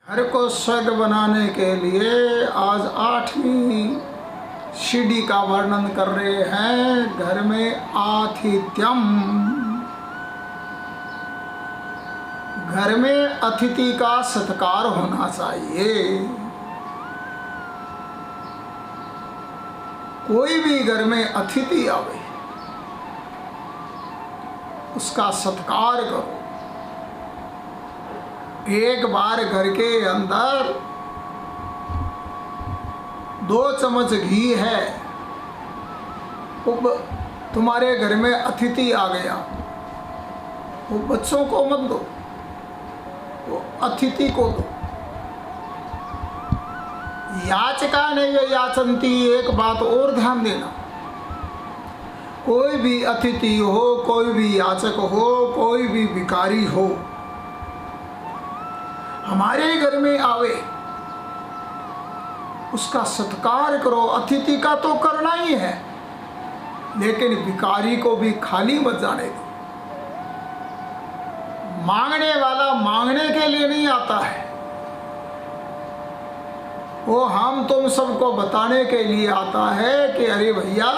घर को स्वर्ग बनाने के लिए आज 8वीं सीढ़ी का वर्णन कर रहे हैं। घर में आतिथ्यम, घर में अतिथि का सत्कार होना चाहिए। कोई भी घर में अतिथि आवे उसका सत्कार करो। एक बार घर के अंदर 2 चम्मच घी है, वो तुम्हारे घर में अतिथि आ गया, वो बच्चों को मत दो, वो अतिथि को दो। याचका नहीं याचंती, एक बात और ध्यान देना, कोई भी अतिथि हो, कोई भी याचक हो, कोई भी भिखारी हो, हमारे घर में आवे उसका सत्कार करो। अतिथि का तो करना ही है, लेकिन भिखारी को भी खाली मत जाने दो। मांगने वाला मांगने के लिए नहीं आता है, वो हम तुम सबको बताने के लिए आता है कि अरे भैया,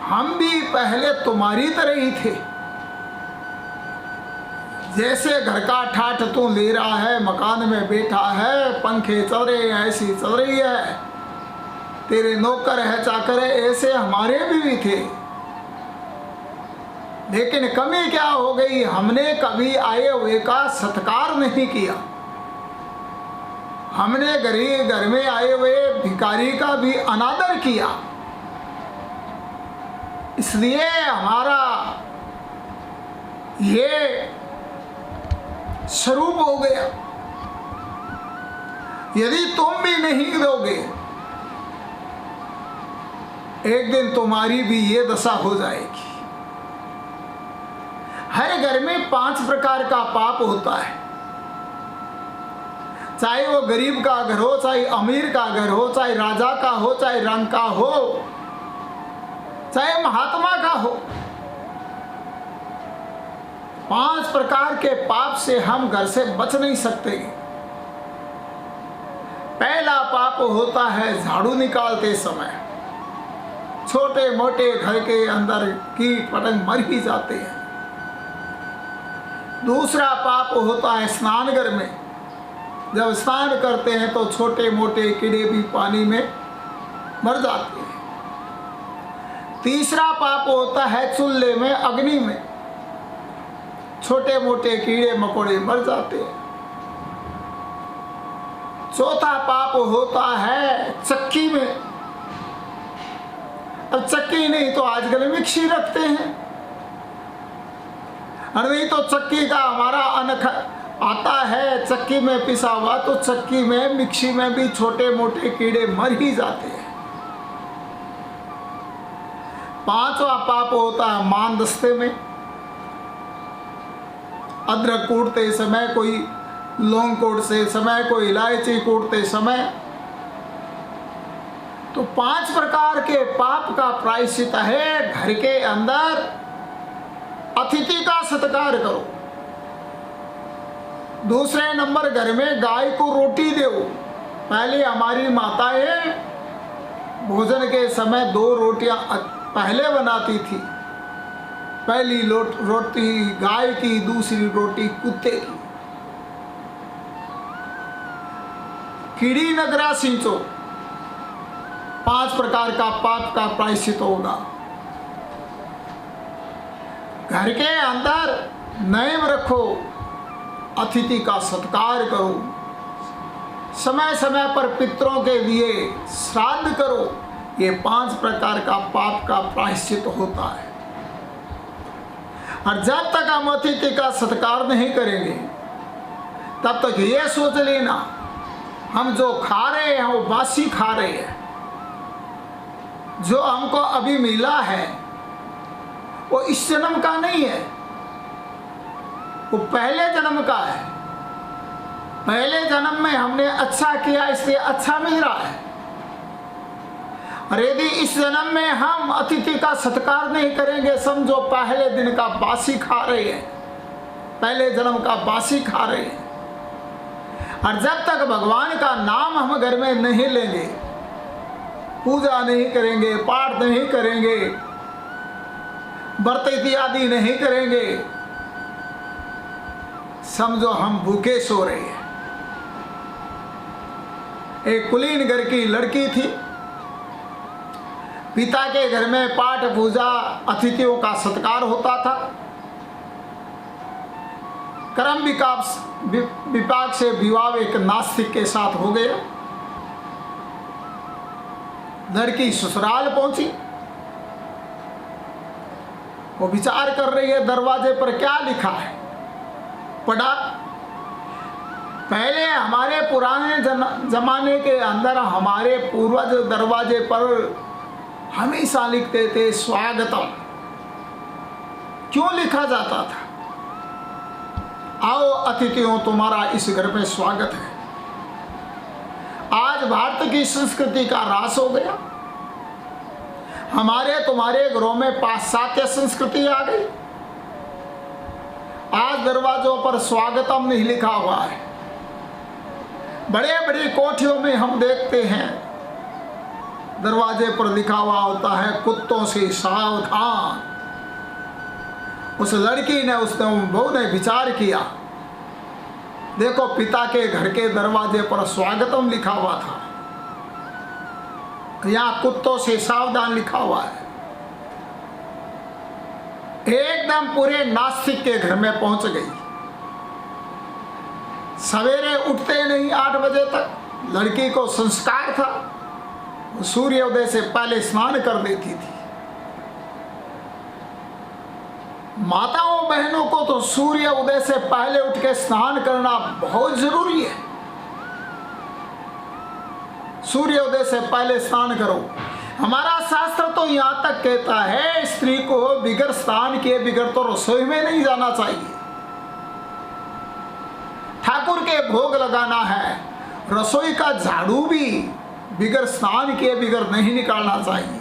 हम भी पहले तुम्हारी तरह ही थे। जैसे घर का ठाठ तू ले रहा है, मकान में बैठा है, पंखे चल रहे हैं, ऐसी चल रही है, तेरे नौकर है चाकर है, ऐसे हमारे भी थे। लेकिन कमी क्या हो गई, हमने कभी आए हुए का सत्कार नहीं किया। हमने गरीब घर में आए हुए भिखारी का भी अनादर किया, इसलिए हमारा ये स्वरूप हो गया। यदि तुम भी नहीं दोगे, एक दिन तुम्हारी भी ये दशा हो जाएगी। हर घर में 5 प्रकार का पाप होता है, चाहे वो गरीब का घर हो, चाहे अमीर का घर हो, चाहे राजा का हो, चाहे रंग का हो, चाहे महात्मा का हो। 5 प्रकार के पाप से हम घर से बच नहीं सकते। पहला पाप होता है झाड़ू निकालते समय, छोटे मोटे घर के अंदर कीट पतंग मर ही जाते हैं। दूसरा पाप होता है स्नान घर में, जब स्नान करते हैं तो छोटे मोटे कीड़े भी पानी में मर जाते हैं। तीसरा पाप होता है चूल्हे में, अग्नि में, छोटे मोटे कीड़े मकोड़े मर जाते हैं। चौथा पाप होता है चक्की में। अब चक्की नहीं तो आजकल मिक्सी रखते हैं, और नहीं तो चक्की का हमारा अनख आता है, चक्की में पिसा हुआ, तो चक्की में मिक्सी में भी छोटे मोटे कीड़े मर ही जाते हैं। 5वां पाप होता है मानदस्ते में। अदरक कूटते समय, कोई लौंग कूटते समय, कोई इलायची कूटते समय, तो 5 प्रकार के पाप का प्रायश्चित है। घर के अंदर अतिथि का सत्कार करो। दूसरे नंबर, घर में गाय को रोटी दो। पहले हमारी माताएं भोजन के समय 2 रोटियां पहले बनाती थी। पहली रोटी गाय की, दूसरी रोटी कुत्ते की। कीड़ी नगरा सींचो, 5 प्रकार का पाप का प्रायश्चित होगा। घर के अंदर नियम रखो, अतिथि का सत्कार करो, समय समय पर पितरों के लिए श्राद्ध करो। ये 5 प्रकार का पाप का प्रायश्चित होता है। और जब तक हम अतिथि का सत्कार नहीं करेंगे, तब तक ये सोच लेना हम जो खा रहे हैं वो बासी खा रहे हैं। जो हमको अभी मिला है वो इस जन्म का नहीं है, वो पहले जन्म का है। पहले जन्म में हमने अच्छा किया, इसलिए अच्छा मिल रहा है। और यदि इस जन्म में हम अतिथि का सत्कार नहीं करेंगे, समझो पहले दिन का बासी खा रहे हैं, पहले जन्म का बासी खा रहे हैं। और जब तक भगवान का नाम हम घर में नहीं लेंगे, पूजा नहीं करेंगे, पाठ नहीं करेंगे, व्रत इत्यादि नहीं करेंगे, समझो हम भूखे सो रहे हैं। एक कुलीन घर की लड़की थी, पिता के घर में पाठ पूजा अतिथियों का सत्कार होता था। कर्म विपाक से विवाह एक नास्तिक के साथ हो गया। लड़की ससुराल पहुंची, वो विचार कर रही है दरवाजे पर क्या लिखा है। पढ़ा, पहले हमारे पुराने जमाने के अंदर हमारे पूर्वज दरवाजे पर हमेशा लिखते थे स्वागतम। क्यों लिखा जाता था? आओ अतिथियों, तुम्हारा इस घर पे स्वागत है। आज भारत की संस्कृति का ह्रास हो गया। हमारे तुम्हारे घरों में पाश्चात्य संस्कृति आ गई। आज दरवाजों पर स्वागतम नहीं लिखा हुआ है। बड़े बड़ी कोठियों में हम देखते हैं दरवाजे पर लिखा हुआ होता है कुत्तों से सावधान। उस लड़की ने, उसने बहू ने विचार किया, देखो पिता के घर के दरवाजे पर स्वागतम लिखा हुआ था, यहाँ कुत्तों से सावधान लिखा हुआ है। एकदम पूरे नास्तिक के घर में पहुंच गई। सवेरे उठते नहीं 8 बजे तक, लड़की को संस्कार था, सूर्योदय से पहले स्नान कर देती थी। माताओं बहनों को तो सूर्य उदय से पहले उठ के स्नान करना बहुत जरूरी है। सूर्योदय से पहले स्नान करो। हमारा शास्त्र तो यहाँ तक कहता है स्त्री को बिगर स्नान किए बिगर तो रसोई में नहीं जाना चाहिए। ठाकुर के भोग लगाना है, रसोई का झाड़ू भी बिगर स्नान किए बिगर नहीं निकालना चाहिए,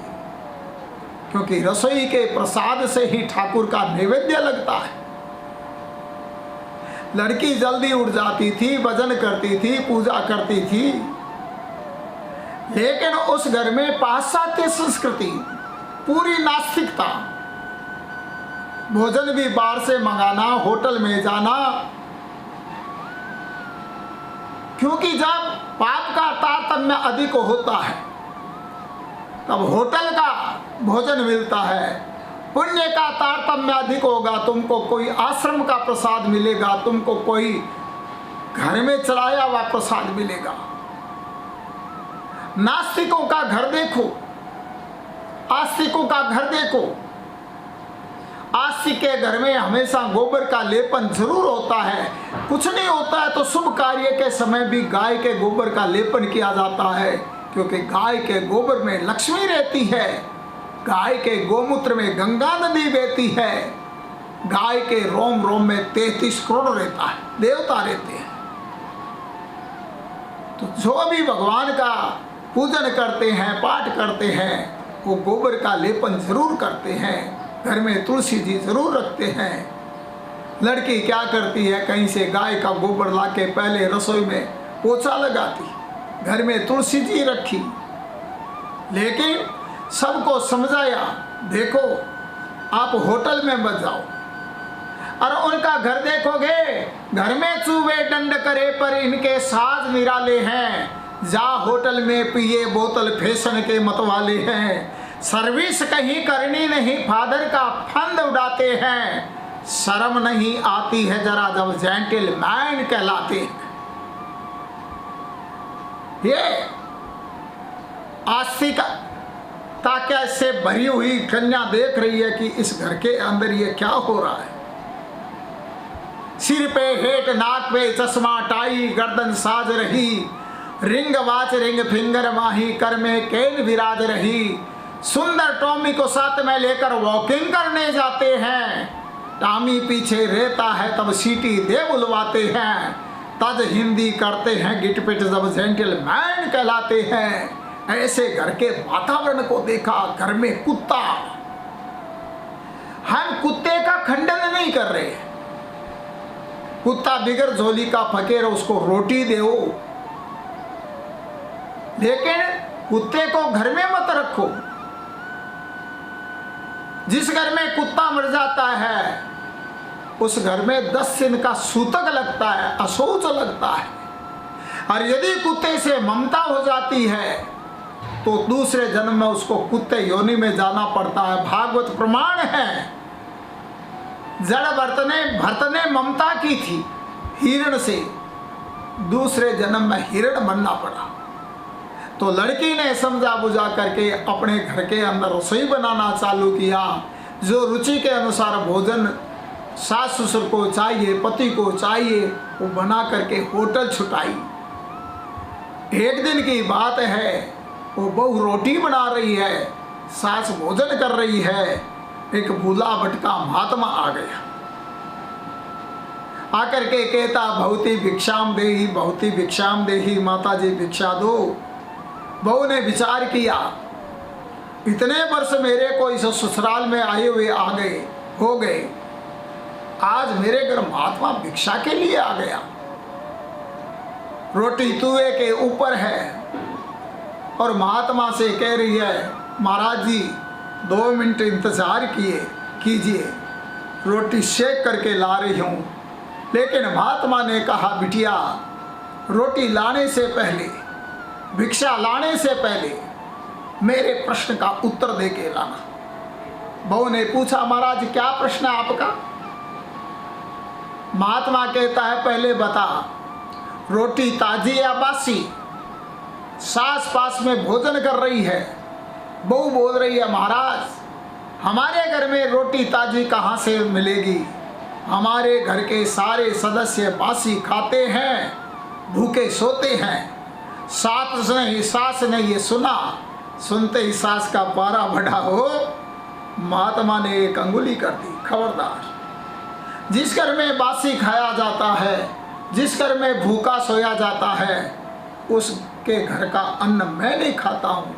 क्योंकि रसोई के प्रसाद से ही ठाकुर का नैवेद्य लगता है। लड़की जल्दी उठ जाती थी, भजन करती थी, पूजा करती थी, लेकिन उस घर में पाश्चात्य संस्कृति, पूरी नास्तिकता। भोजन भी बाहर से मंगाना, होटल में जाना, क्योंकि जब पाप का तारतम्य अधिक होता है तब होटल का भोजन मिलता है। पुण्य का तारतम्य अधिक होगा, तुमको कोई आश्रम का प्रसाद मिलेगा, तुमको कोई घर में चलाया हुआ प्रसाद मिलेगा। नास्तिकों का घर देखो, आस्तिकों का घर देखो। आस्तिक के घर में हमेशा गोबर का लेपन जरूर होता है। कुछ नहीं होता है तो शुभ कार्य के समय भी गाय के गोबर का लेपन किया जाता है, क्योंकि गाय के गोबर में लक्ष्मी रहती है, गाय के गोमूत्र में गंगा नदी बहती है, गाय के रोम रोम में 33 करोड़ रहता है, देवता रहते हैं। तो जो भी भगवान का पूजन करते हैं, पाठ करते हैं, वो गोबर का लेपन जरूर करते हैं, घर में तुलसी जी जरूर रखते हैं। लड़की क्या करती है, कहीं से गाय का गोबर लाके पहले रसोई में पोछा लगाती, घर में तुलसी जी रखी, लेकिन सबको समझाया देखो आप होटल में मत जाओ। और उनका घर देखोगे, घर में चूहे दंड करे पर इनके साज निराले हैं, जा होटल में पिए बोतल फैशन के मतवाले हैं, सर्विस कहीं करनी नहीं फादर का फंद उड़ाते हैं, शर्म नहीं आती है जरा जब जेंटलमैन कहलाते हैं। ये आस्तिकता कैसे भरी हुई कन्या देख रही है कि इस घर के अंदर ये क्या हो रहा है। सिर पे हेट, नाक पे चश्मा, टाई, गर्दन साज रही, रिंग वाच रिंग फिंगर माही, कर में केन विराज रही, सुंदर टॉमी को साथ में लेकर वॉकिंग करने जाते हैं, टॉमी पीछे रहता है तब सीटी दे बुलवाते हैं, तज हिंदी करते हैं गिटपिट जब जेंटलमैन कहलाते हैं। ऐसे घर के वातावरण को देखा, घर में कुत्ता। हम कुत्ते का खंडन नहीं कर रहे, कुत्ता बिगर झोली का फकीर, उसको रोटी दो, लेकिन कुत्ते को घर में मत रखो। जिस घर में कुत्ता मर जाता है उस घर में 10 दिन का सूतक लगता है, अशौच लगता है। और यदि कुत्ते से ममता हो जाती है तो दूसरे जन्म में उसको कुत्ते योनि में जाना पड़ता है। भागवत प्रमाण है। जड़ भरत ने ममता की थी हिरण से, दूसरे जन्म में हिरण बनना पड़ा। तो लड़की ने समझा बुझा करके अपने घर के अंदर रसोई बनाना चालू किया। जो रुचि के अनुसार भोजन सास ससुर को चाहिए, पति को चाहिए, वो बना करके होटल छुटाई। एक दिन की बात है, वो बहू रोटी बना रही है, सास भोजन कर रही है, एक भूला भटका महात्मा आ गया। आकर के कहता, भवती भिक्षाम देही, भवती भिक्षाम देही, माता जी भिक्षा दो। बहू ने विचार किया, इतने वर्ष मेरे को इस ससुराल में आए हुए हो गए, आज मेरे घर महात्मा भिक्षा के लिए आ गया। रोटी तुए के ऊपर है और महात्मा से कह रही है, महाराज जी 2 मिनट इंतजार कीजिए, रोटी सेक करके ला रही हूँ। लेकिन महात्मा ने कहा, बिटिया रोटी लाने से पहले, भिक्षा लाने से पहले मेरे प्रश्न का उत्तर दे के लाना। बहू ने पूछा, महाराज क्या प्रश्न है आपका? महात्मा कहता है, पहले बता, रोटी ताजी या बासी? सास पास में भोजन कर रही है। बहू बोल रही है, महाराज हमारे घर में रोटी ताजी कहाँ से मिलेगी? हमारे घर के सारे सदस्य बासी खाते हैं, भूखे सोते हैं। सास ने ये सुना, सुनते ही सास का पारा बढ़ा हो। महात्मा ने एक अंगुली कर दी, खबरदार, जिस घर में बासी खाया जाता है, जिस घर में भूखा सोया जाता है, उसके घर का अन्न मैं नहीं खाता हूँ।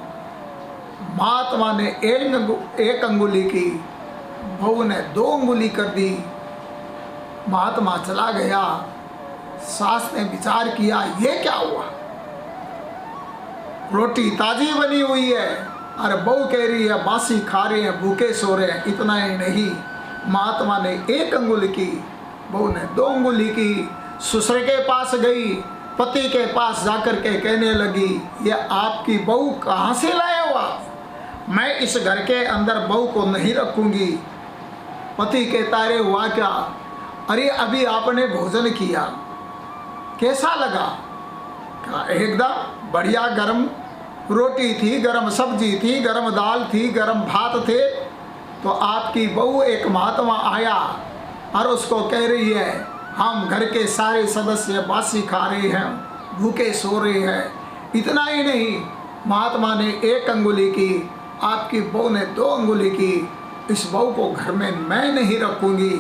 महात्मा ने एक अंगुली की, बहू ने 2 अंगुली कर दी। महात्मा चला गया। सास ने विचार किया, ये क्या हुआ? रोटी ताजी बनी हुई है और बहू कह रही है बासी खा रहे हैं, भूखे सो रहे हैं। इतना ही नहीं, महात्मा ने 1 अंगुली की, बहू ने 2 अंगुली की। ससुर के पास गई, पति के पास जाकर के कहने लगी, ये आपकी बहू कहाँ से लाए हो आप? मैं इस घर के अंदर बहू को नहीं रखूंगी। पति कहता, अरे हुआ क्या? अरे अभी आपने भोजन किया, कैसा लगा? कहा, एकदम बढ़िया, गरम रोटी थी, गरम सब्जी थी, गरम दाल थी, गरम भात थे। तो आपकी बहू एक महात्मा आया और उसको कह रही है, हम घर के सारे सदस्य बासी खा रहे हैं, भूखे सो रहे हैं। इतना ही नहीं, महात्मा ने 1 अंगुली की, आपकी बहू ने 2 अंगुली की। इस बहू को घर में मैं नहीं रखूंगी।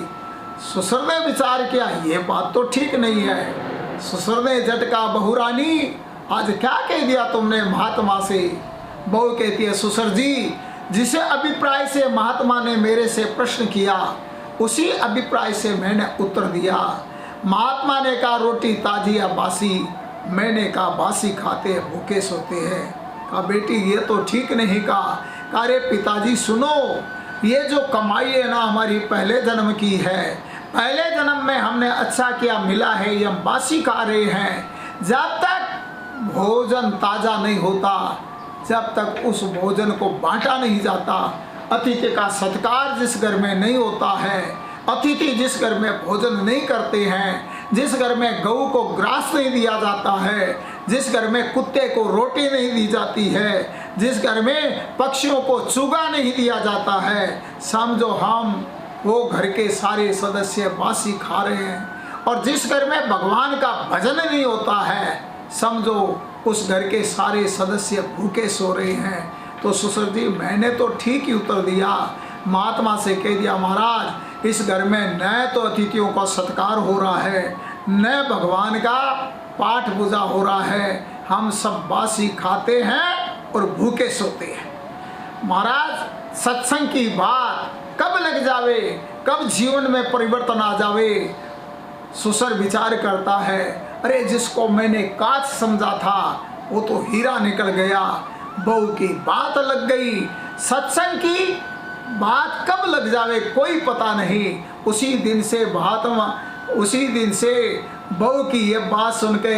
ससुर ने विचार किया, ये बात तो ठीक नहीं है। ससुर ने झटका, बहू रानी आज क्या कह दिया तुमने महात्मा से? बहू कहती है, ससुर जी जिसे अभिप्राय से महात्मा ने मेरे से प्रश्न किया, उसी अभिप्राय से मैंने उत्तर दिया। महात्मा ने कहा रोटी ताजी या बासी? मैंने कहा बासी खाते हैं, भूखे सोते हैं। कहा बेटी ये तो ठीक नहीं कहा। अरे पिताजी सुनो, ये जो कमाई है ना हमारी पहले जन्म की है, पहले जन्म में हमने अच्छा किया मिला है, ये हम बासी खा रहे हैं। जब तक भोजन ताज़ा नहीं होता, जब तक उस भोजन को बांटा नहीं जाता, अतिथि का सत्कार जिस घर में नहीं होता है, अतिथि जिस घर में भोजन नहीं करते हैं, जिस घर में गऊ को ग्रास नहीं दिया जाता है, जिस घर में कुत्ते को रोटी नहीं दी जाती है, जिस घर में पक्षियों को चुगा नहीं दिया जाता है, समझो हम वो घर के सारे सदस्य बासी खा रहे हैं। और जिस घर में भगवान का भजन नहीं होता है, समझो उस घर के सारे सदस्य भूखे सो रहे हैं। तो ससुर जी मैंने तो ठीक ही उत्तर दिया। महात्मा से कह दिया, महाराज इस घर में न तो अतिथियों का सत्कार हो रहा है, न भगवान का पाठ पूजा हो रहा है, हम सब बासी खाते हैं और भूखे सोते हैं। महाराज सत्संग की बात कब लग जावे, कब जीवन में परिवर्तन आ जावे, ससुर विचार करता है, अरे जिसको मैंने कांच समझा था वो तो हीरा निकल गया। बहू की बात लग गई, सत्संग की बात कब लग जावे कोई पता नहीं। उसी दिन से बहू की ये बात सुन के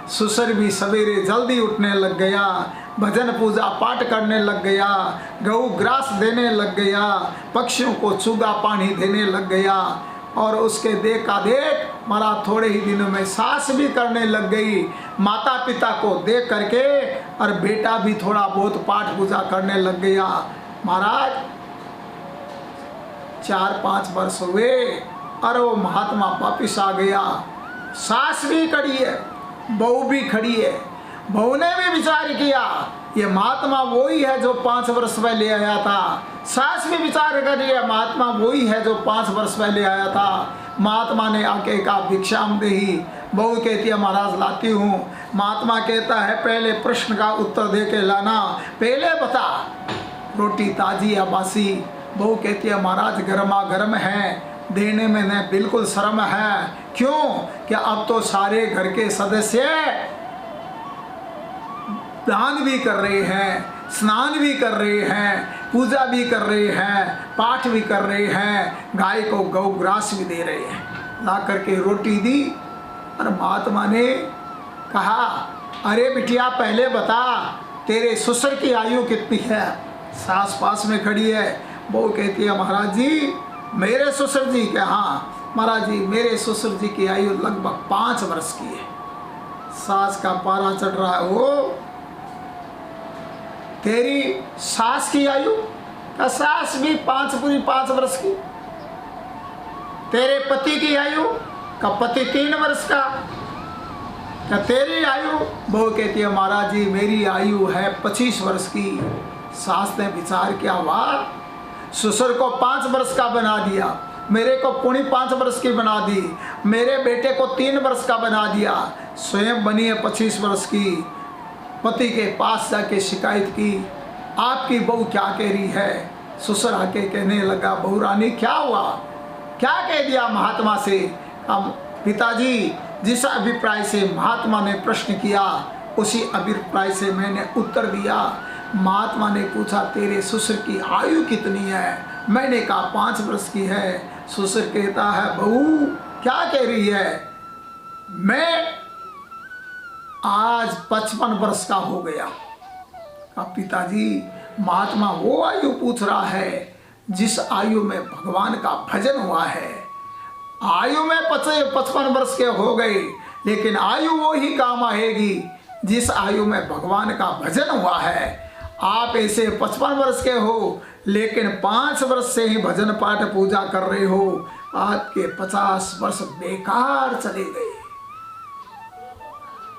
ससुर भी सवेरे जल्दी उठने लग गया, भजन पूजा पाठ करने लग गया, गऊ ग्रास देने लग गया, पक्षियों को चुगा पानी देने लग गया। और उसके देखा देख मारा थोड़े ही दिनों में सास भी करने लग गई। माता पिता को देख करके और बेटा भी थोड़ा बहुत पाठ पूजा करने लग गया। महाराज 4-5 वर्ष हुए और वो महात्मा वापिस आ गया। सास भी खड़ी है, बहू भी खड़ी है। बहू ने भी विचार किया ये महात्मा वही है जो 5 वर्ष पहले आया था। सास भी विचार कर रही है महात्मा वही है जो 5 वर्ष पहले आया था। महात्मा ने आके कहा भिक्षाम देही। बहू कहती है महाराज लाती हूँ। महात्मा कहता है पहले प्रश्न का उत्तर दे के लाना, पहले बता रोटी ताजी या बासी। बहू कहती है महाराज गर्मा गर्म है, देने में न बिल्कुल शर्म है। क्यों? कि अब तो सारे घर के सदस्य दान भी कर रहे हैं, स्नान भी कर रहे हैं, पूजा भी कर रहे हैं, पाठ भी कर रहे हैं, गाय को गौ ग्रास भी दे रहे हैं। ला करके रोटी दी और महात्मा ने कहा अरे बिटिया पहले बता तेरे ससुर की आयु कितनी है। सास पास में खड़ी है। वो कहती है महाराज जी मेरे ससुर जी के, हाँ महाराज जी मेरे ससुर जी की आयु लगभग 5 वर्ष की है। सास का पारा चढ़ रहा है। वो तेरी सास की आयु का सास भी 5 वर्ष की। तेरे पति की आयु का पति 3 वर्ष का। क्या तेरी आयु? वो कहती है महाराज जी मेरी आयु है 25 वर्ष की। सास ने विचार किया वाह ससुर को 5 वर्ष का बना दिया, मेरे को पुणी 5 वर्ष की बना दी, मेरे बेटे को 3 वर्ष का बना दिया, स्वयं बनी है 25 वर्ष की। पति के पास जाके शिकायत की आपकी बहू क्या कह रही है। ससुर आके कहने लगा बहू रानी क्या हुआ, क्या कह दिया महात्मा से। अब पिताजी जिस अभिप्राय से महात्मा ने प्रश्न किया उसी अभिप्राय से मैंने उत्तर दिया। महात्मा ने पूछा तेरे ससुर की आयु कितनी है। मैंने कहा 5 वर्ष की है। ससुर कहता है बहू क्या कह रही है। मैं आज 55 वर्ष का हो गया। अब पिताजी महात्मा वो आयु पूछ रहा है जिस आयु में भगवान का भजन हुआ है। आयु में 55 वर्ष के हो गए लेकिन आयु वो ही काम आएगी जिस आयु में भगवान का भजन हुआ है। आप ऐसे 55 वर्ष के हो लेकिन 5 वर्ष से ही भजन पाठ पूजा कर रहे हो। आपके 50 वर्ष बेकार चले गए।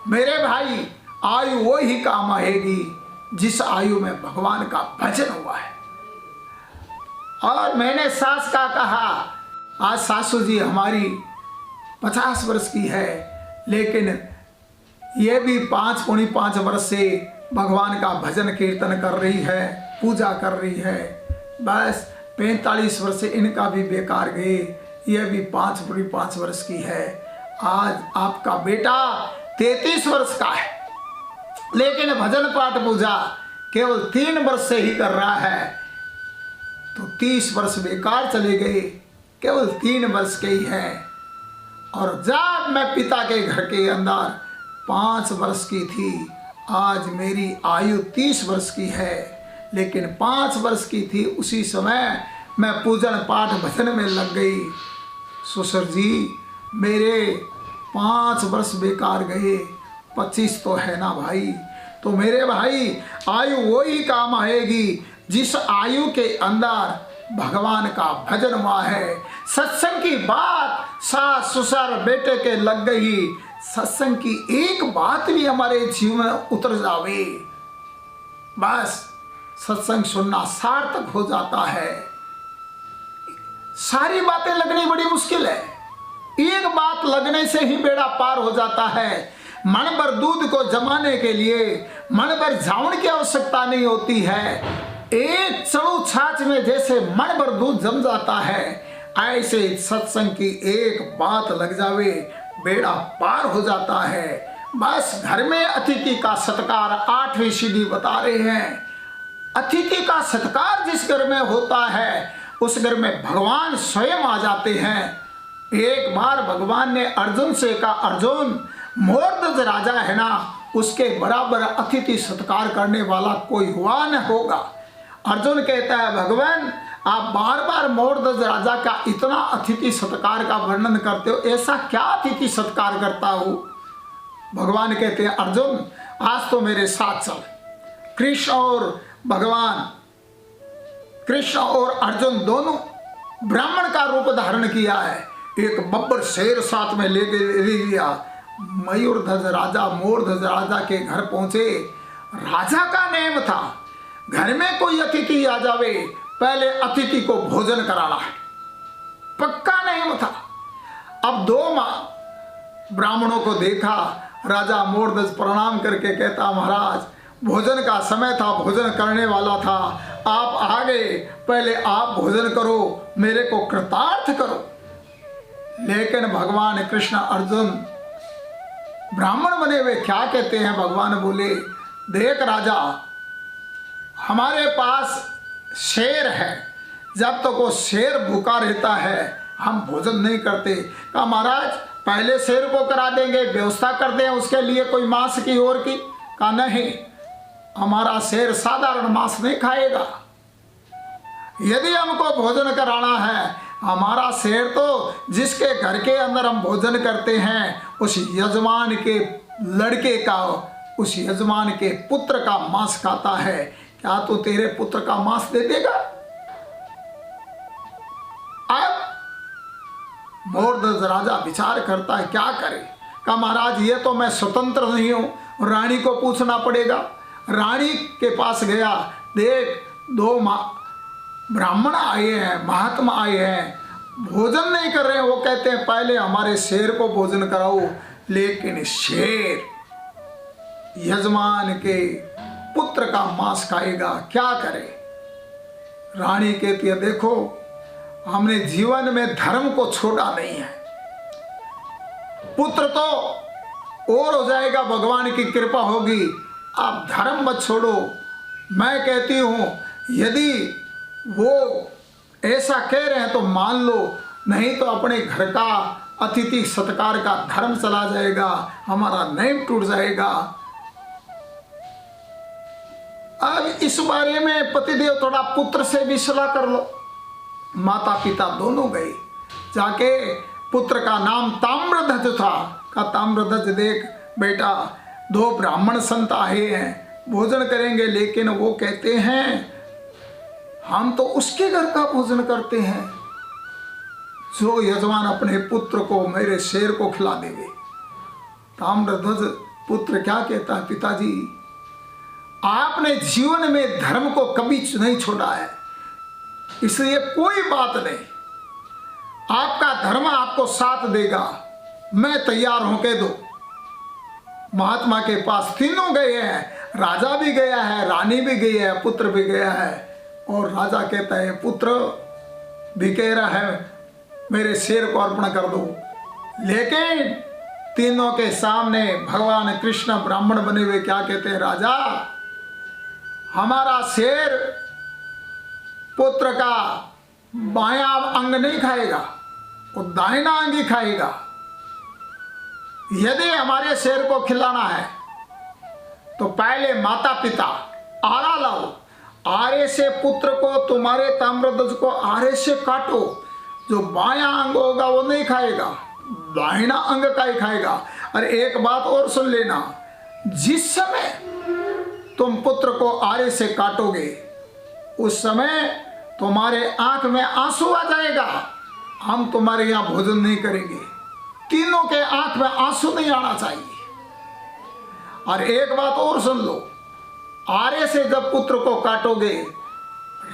मेरे भाई आयु वो ही काम आएगी जिस आयु में भगवान का भजन हुआ है। और मैंने सास का कहा आज सासू जी हमारी 50 वर्ष की है लेकिन ये भी 5 वर्ष से भगवान का भजन कीर्तन कर रही है, पूजा कर रही है। बस 45 वर्ष से इनका भी बेकार गए, ये भी 5 वर्ष की है। आज आपका बेटा 33 वर्ष का है लेकिन भजन पाठ पूजा केवल 3 वर्ष से ही कर रहा है। तो 30 वर्ष बेकार चले गए, केवल 3 वर्ष के ही है। और जब मैं पिता के घर के अंदर 5 वर्ष की थी, आज मेरी आयु 30 वर्ष की है लेकिन 5 वर्ष की थी उसी समय मैं पूजन पाठ भजन में लग गई। ससुर जी मेरे 5 वर्ष बेकार गए, 25 तो है ना भाई। तो मेरे भाई आयु वो ही काम आएगी जिस आयु के अंदर भगवान का भजन हुआ है। सत्संग की बात सास ससुर बेटे के लग गई, सत्संग की एक बात भी हमारे जीवन में उतर जावे, बस सत्संग सुनना सार्थक हो जाता है। सारी बातें लगनी बड़ी मुश्किल है, एक बात लगने से ही बेड़ा पार हो जाता है। मन भर दूध को जमाने के लिए मन भर झावण की आवश्यकता नहीं होती है। एक चड़ू छाछ में जैसे मन भर दूध जम जाता है, ऐसे सत्संग की एक बात लग जावे, बेड़ा पार हो जाता है। बस घर में अतिथि का सत्कार 8वीं सीढ़ी बता रहे हैं। अतिथि का सत्कार जिस घर में होता है उस घर में भगवान स्वयं आ जाते हैं। एक बार भगवान ने अर्जुन से कहा, अर्जुन मोरध्वज राजा है ना, उसके बराबर अतिथि सत्कार करने वाला कोई हुआ न होगा। अर्जुन कहता है, भगवान आप बार बार मोरध्वज राजा का इतना अतिथि सत्कार का वर्णन करते हो, ऐसा क्या अतिथि सत्कार करता हूँ? भगवान कहते हैं, अर्जुन आज तो मेरे साथ चल। कृष्ण और अर्जुन दोनों ब्राह्मण का रूप धारण किया है। एक बब्बर शेर साथ में ले लिया। मयूरध्वज राजा मोरध्वज राजा के घर पहुंचे। राजा का नेम था, घर में कोई अतिथि आ जावे पहले अतिथि को भोजन कराना है, पक्का नेम था। अब 2 ब्राह्मणों को देखा। राजा मोरध्वज प्रणाम करके कहता, महाराज भोजन का समय था, भोजन करने वाला था, आप आ गए, पहले आप भोजन करो, मेरे को कृतार्थ करो। लेकिन भगवान कृष्ण अर्जुन ब्राह्मण बने हुए क्या कहते हैं? भगवान बोले, देख राजा हमारे पास शेर है, जब तक वो शेर भूखा रहता है हम भोजन नहीं करते। कहा महाराज पहले शेर को करा देंगे, व्यवस्था कर दें उसके लिए कोई मांस की और की। कहा नहीं, हमारा शेर साधारण मांस नहीं खाएगा। यदि हमको भोजन कराना है, हमारा शेर तो जिसके घर के अंदर हम भोजन करते हैं उस यजमान के लड़के का, उस यजमान के पुत्र का मांस खाता है। क्या तो तेरे पुत्र का मांस दे देगा? अब मोरध्वज राजा विचार करता है क्या करे। कहा महाराज ये तो मैं स्वतंत्र नहीं हूं, रानी को पूछना पड़ेगा। रानी के पास गया, देख 2 ब्राह्मण आए हैं, महात्मा आए हैं, भोजन नहीं कर रहे हैं। वो कहते हैं पहले हमारे शेर को भोजन कराओ। लेकिन शेर यजमान के पुत्र का मांस खाएगा, क्या करे? रानी कहती है देखो हमने जीवन में धर्म को छोड़ा नहीं है, पुत्र तो और हो जाएगा, भगवान की कृपा होगी, आप धर्म मत छोड़ो। मैं कहती हूं यदि वो ऐसा कह रहे हैं तो मान लो, नहीं तो अपने घर का अतिथि सत्कार का धर्म चला जाएगा, हमारा नेम टूट जाएगा। अब इस बारे में पतिदेव थोड़ा पुत्र से भी सलाह कर लो। माता पिता दोनों गए, जाके पुत्र का नाम ताम्रध्वज था। का ताम्रध्वज देख बेटा 2 ब्राह्मण संत आए हैं, भोजन करेंगे, लेकिन वो कहते हैं हम तो उसके घर का भोजन करते हैं जो यजमान अपने पुत्र को, मेरे शेर को खिला देवे। ताम्रध्वज पुत्र क्या कहता है, पिताजी आपने जीवन में धर्म को कभी नहीं छोड़ा है, इसलिए कोई बात नहीं, आपका धर्म आपको साथ देगा, मैं तैयार हूं, कह दो। महात्मा के पास तीनों गए हैं, राजा भी गया है, रानी भी गई है, पुत्र भी गया है। और राजा कहता है पुत्र भी कह रहा है मेरे शेर को अर्पण कर दो। लेकिन तीनों के सामने भगवान कृष्ण ब्राह्मण बने हुए क्या कहते हैं, राजा हमारा शेर पुत्र का बायां अंग नहीं खाएगा, वो दाहिना अंग ही खाएगा। यदि हमारे शेर को खिलाना है तो पहले माता पिता आरा लाओ, आरे से पुत्र को, तुम्हारे ताम्रध्वज को आरे से काटो, जो बायां अंग होगा वो नहीं खाएगा, दाहिना अंग का ही खाएगा। और एक बात और सुन लेना, जिस समय तुम पुत्र को आरे से काटोगे उस समय तुम्हारे आंख में आंसू आ जाएगा, हम तुम्हारे यहां भोजन नहीं करेंगे। तीनों के आंख में आंसू नहीं आना चाहिए। और एक बात और सुन लो, आरे से जब पुत्र को काटोगे,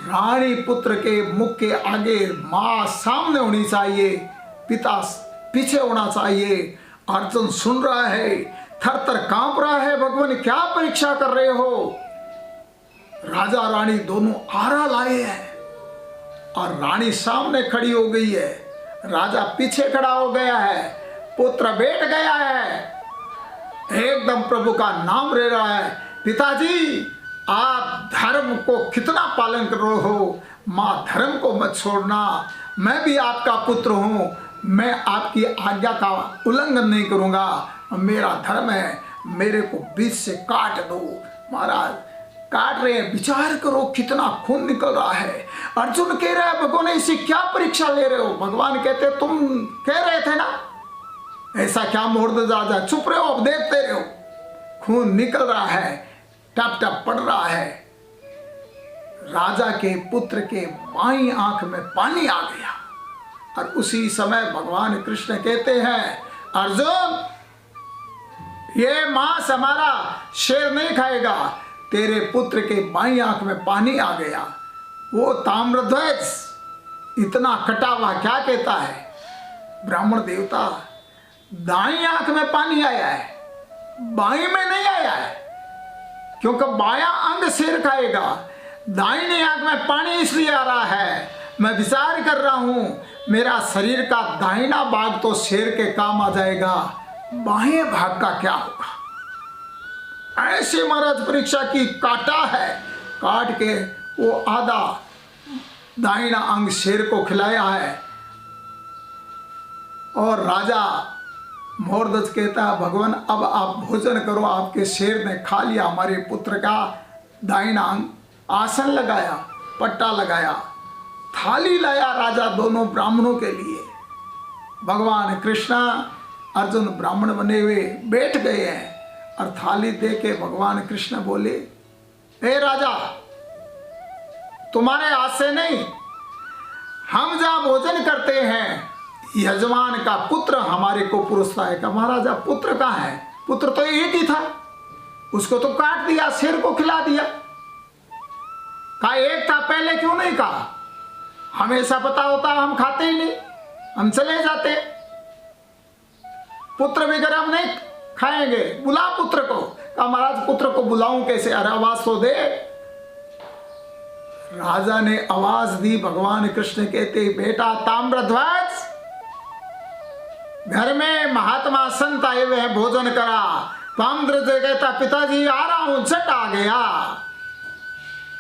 रानी पुत्र के मुख के आगे, मां सामने होनी चाहिए, पिता पीछे होना चाहिए। अर्जुन सुन रहा है, थर थर कांप रहा है, भगवान क्या परीक्षा कर रहे हो? राजा रानी दोनों आरा लाए हैं, और रानी सामने खड़ी हो गई है, राजा पीछे खड़ा हो गया है, पुत्र बैठ गया है, एकदम प्रभु का नाम ले रहा है। पिताजी, आप धर्म को कितना पालन कर रहे हो, माँ धर्म को मत छोड़ना, मैं भी आपका पुत्र हूँ, मैं आपकी आज्ञा का उल्लंघन नहीं करूँगा, मेरा धर्म है, मेरे को बीच से काट दो। महाराज काट रहे हैं, विचार करो कितना खून निकल रहा है। अर्जुन कह रहा है भगवान इसी क्या परीक्षा ले रहे हो। भगवान कहते तुम कह रहे थे ना ऐसा क्या मोड़ जा, चुप रहे हो, अब देखते रहो। खून निकल रहा है, टप टप पड़ रहा है। राजा के पुत्र के बाईं आंख में पानी आ गया और उसी समय भगवान कृष्ण कहते हैं अर्जुन, ये मांस हमारा शेर नहीं खाएगा। तेरे पुत्र के बाईं आंख में पानी आ गया। वो ताम्रध्वज इतना कटा हुआ क्या कहता है, ब्राह्मण देवता, दाईं आंख में पानी आया है, बाईं में नहीं आया है, क्योंकि बायां अंग शेर खाएगा। दाहिनी आंख में पानी इसलिए आ रहा है, मैं विचार कर रहा हूं मेरा शरीर का दाहिना भाग तो शेर के काम आ जाएगा, बाएं भाग का क्या होगा। ऐसे महाराज परीक्षा की काटा है, काट के वो आधा दाहिना अंग शेर को खिलाया है। और राजा मोरध्वज कहता है भगवान अब आप भोजन करो, आपके शेर ने खा लिया हमारे पुत्र का दाहिना अंग। आसन लगाया, पट्टा लगाया, थाली लाया राजा दोनों ब्राह्मणों के लिए। भगवान कृष्णा अर्जुन ब्राह्मण बने हुए बैठ गए हैं और थाली दे के भगवान कृष्ण बोले, हे राजा, तुम्हारे हाथ से नहीं, हम जहां भोजन करते हैं यजमान का पुत्र हमारे को पुरस्ता है। का महाराजा पुत्र कहाँ है, पुत्र तो एक ही था, उसको तो काट दिया, शेर को खिला दिया। कहा एक था, पहले क्यों नहीं कहा, हमेशा पता होता हम खाते ही नहीं, हम चले जाते। पुत्र वगैरह हम नहीं खाएंगे, बुला पुत्र को। कहा महाराज पुत्र को बुलाऊं कैसे, अरे आवाज तो दे। राजा ने आवाज दी। भगवान कृष्ण कहते बेटा ताम्रध्वज, घर में महात्मा संत आए हुए हैं, भोजन करा। ताम्रध्वज कहता पिताजी आ रहा हूं, झट आ गया।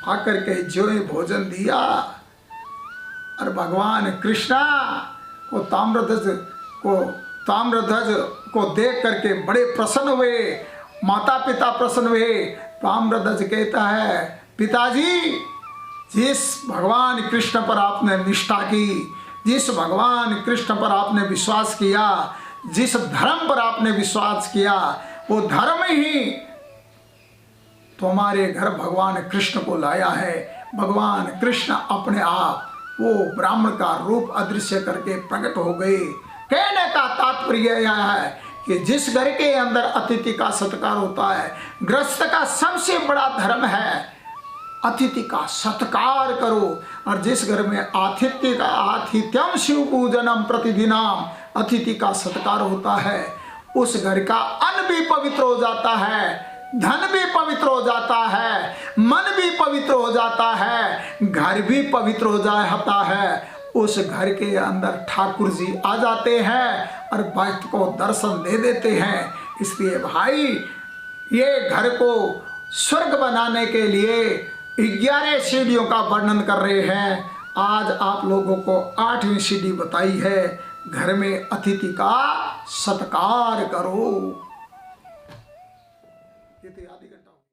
आकर के जो भोजन दिया और भगवान कृष्णा को ताम्रध्वज को देख करके बड़े प्रसन्न हुए, माता पिता प्रसन्न हुए। ताम्रध्वज कहता है पिताजी, जिस भगवान कृष्ण पर आपने निष्ठा की, जिस भगवान कृष्ण पर आपने विश्वास किया, जिस धर्म पर आपने विश्वास किया, वो धर्म ही तुम्हारे घर भगवान कृष्ण को लाया है। भगवान कृष्ण अपने आप वो ब्राह्मण का रूप अदृश्य करके प्रकट हो गए। कहने का तात्पर्य यह है कि जिस घर के अंदर अतिथि का सत्कार होता है, गृहस्थ का सबसे बड़ा धर्म है अतिथि का सत्कार करो। और जिस घर में आतिथ्यम शिव पूजनम प्रतिदिनम, अतिथि का सत्कार होता है, उस घर का अन्न भी पवित्र हो जाता है, धन भी पवित्र हो जाता है, मन भी पवित्र हो जाता है, घर भी पवित्र हो जाता है। उस घर के अंदर ठाकुर जी आ जाते हैं और भक्त को दर्शन दे देते हैं। इसलिए भाई ये घर को स्वर्ग बनाने के लिए 11 सीढ़ियों का वर्णन कर रहे हैं। आज आप लोगों को 8वीं सीढ़ी बताई है, घर में अतिथि का सत्कार करो। ये तो आधी घंटा